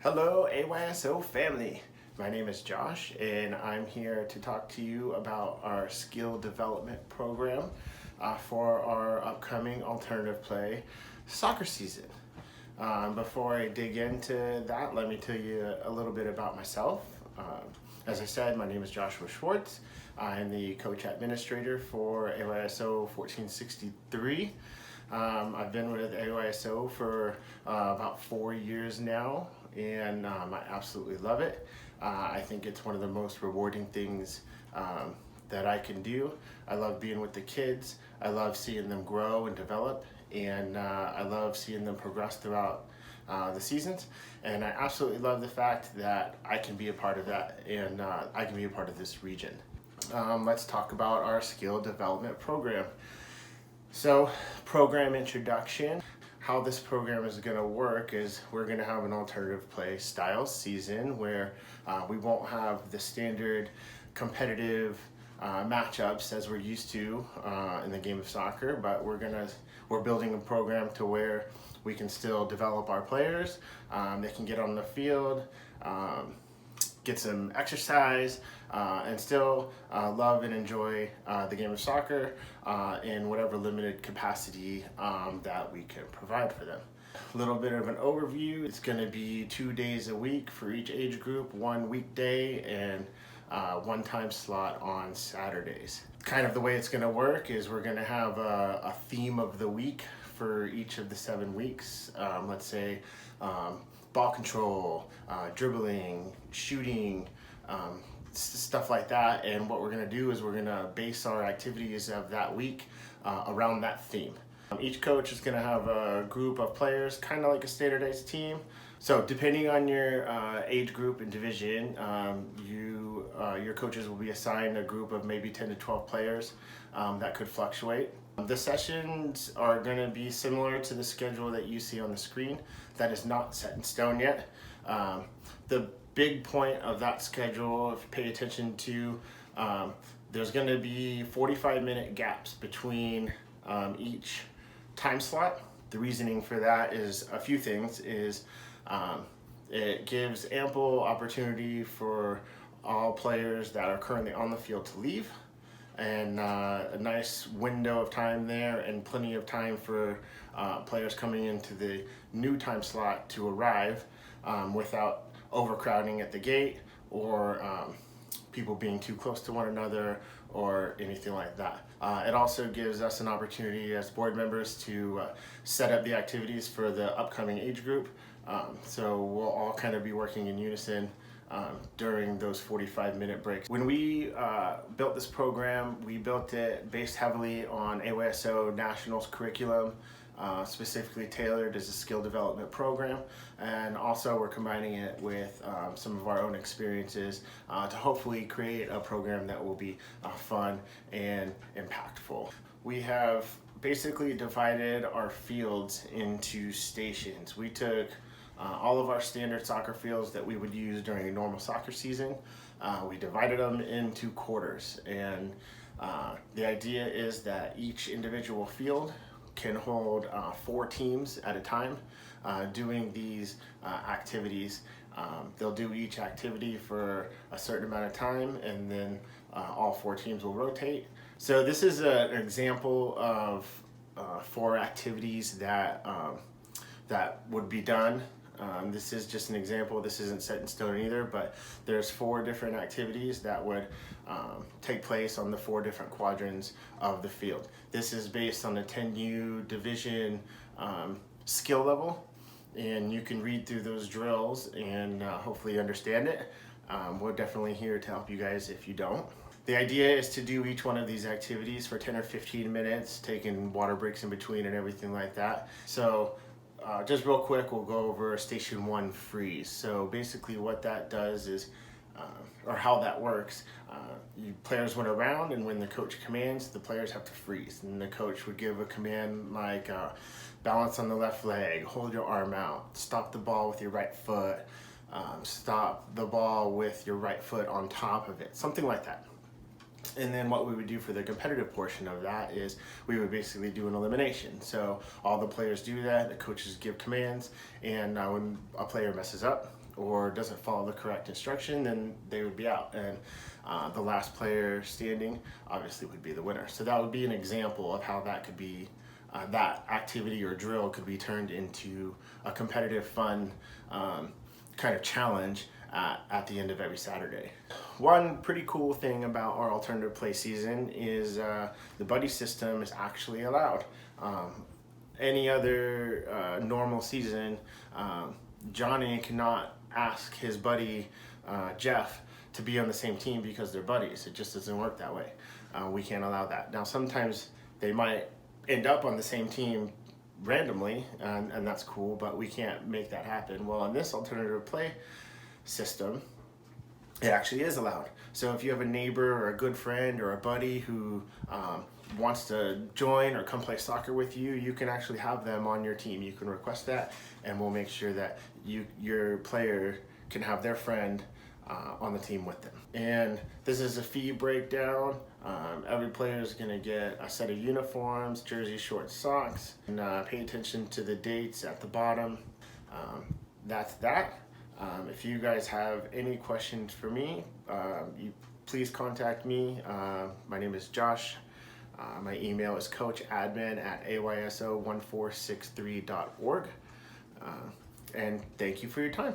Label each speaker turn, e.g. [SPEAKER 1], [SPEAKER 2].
[SPEAKER 1] Hello AYSO family, my name is Josh and I'm here to talk to you about our skill development program for our upcoming alternative play soccer season. Before I dig into that, let me tell you a little bit about myself. As I said, my name is Joshua Schwartz. I'm the coach administrator for AYSO 1463. I've been with AYSO for about 4 years now, and I absolutely love it. I think it's one of the most rewarding things that I can do. I love being with the kids. I love seeing them grow and develop, and I love seeing them progress throughout the seasons. And I absolutely love the fact that I can be a part of that, and I can be a part of this region. Let's talk about our skill development program. So, program introduction. How this program is going to work is we're going to have an alternative play style season where we won't have the standard competitive matchups as we're used to in the game of soccer, but we're building a program to where we can still develop our players. They can get on the field, get some exercise, and still love and enjoy the game of soccer in whatever limited capacity that we can provide for them. A little bit of an overview. It's going to be 2 days a week for each age group, 1 weekday and 1 time slot on Saturdays. Kind of the way it's going to work is we're going to have a theme of the week for each of the 7 weeks. Let's say ball control, dribbling, shooting, stuff like that. And what we're going to do is we're going to base our activities of that week around that theme. Each coach is going to have a group of players, kind of like a standardized team. So depending on your age group and division, your coaches will be assigned a group of maybe 10 to 12 players that could fluctuate. The sessions are going to be similar to the schedule that you see on the screen. That is not set in stone yet. The big point of that schedule, if you pay attention to, there's going to be 45-minute gaps between each time slot. The reasoning for that is a few things. It gives ample opportunity for all players that are currently on the field to leave, and a nice window of time there, and plenty of time for players coming into the new time slot to arrive without overcrowding at the gate or people being too close to one another or anything like that. It also gives us an opportunity as board members to set up the activities for the upcoming age group. So we'll all kind of be working in unison during those 45-minute breaks. When we built this program, we built it based heavily on AYSO National's curriculum, specifically tailored as a skill development program, and also we're combining it with some of our own experiences to hopefully create a program that will be fun and impactful. We have basically divided our fields into stations. We took all of our standard soccer fields that we would use during a normal soccer season. We divided them into quarters, and the idea is that each individual field can hold 4 teams at a time doing these activities. They'll do each activity for a certain amount of time, and then all 4 teams will rotate. So this is an example of 4 activities that would be done. This is just an example. This isn't set in stone either, but there's 4 different activities that would take place on the 4 different quadrants of the field. This is based on a 10U division skill level, and you can read through those drills and hopefully understand it. We're definitely here to help you guys if you don't. The idea is to do each one of these activities for 10 or 15 minutes, taking water breaks in between and everything like that. So just real quick, we'll go over Station 1 freeze. So basically what that does is, or how that works, players went around, and when the coach commands, the players have to freeze. And the coach would give a command like balance on the left leg, hold your arm out, stop the ball with your right foot, stop the ball with your right foot on top of it, something like that. And then what we would do for the competitive portion of that is we would basically do an elimination. So all the players do that, the coaches give commands, and when a player messes up or doesn't follow the correct instruction, then they would be out. And the last player standing obviously would be the winner. So that would be an example of how that could be, that activity or drill could be turned into a competitive, fun kind of challenge at the end of every Saturday. One pretty cool thing about our alternative play season is the buddy system is actually allowed. Any other normal season, Johnny cannot ask his buddy Jeff to be on the same team because they're buddies. It just doesn't work that way. We can't allow that. Now sometimes they might end up on the same team randomly, and that's cool, but we can't make that happen. Well, in this alternative play system, it actually is allowed. So if you have a neighbor or a good friend or a buddy who wants to join or come play soccer with you, you can actually have them on your team. You can request that, and we'll make sure that your player can have their friend on the team with them. And this is a fee breakdown. Every player is going to get a set of uniforms, jersey, shorts, socks, and pay attention to the dates at the bottom. That's that. If you guys have any questions for me, please contact me. My name is Josh. My email is coachadmin@ayso1463.org. And thank you for your time.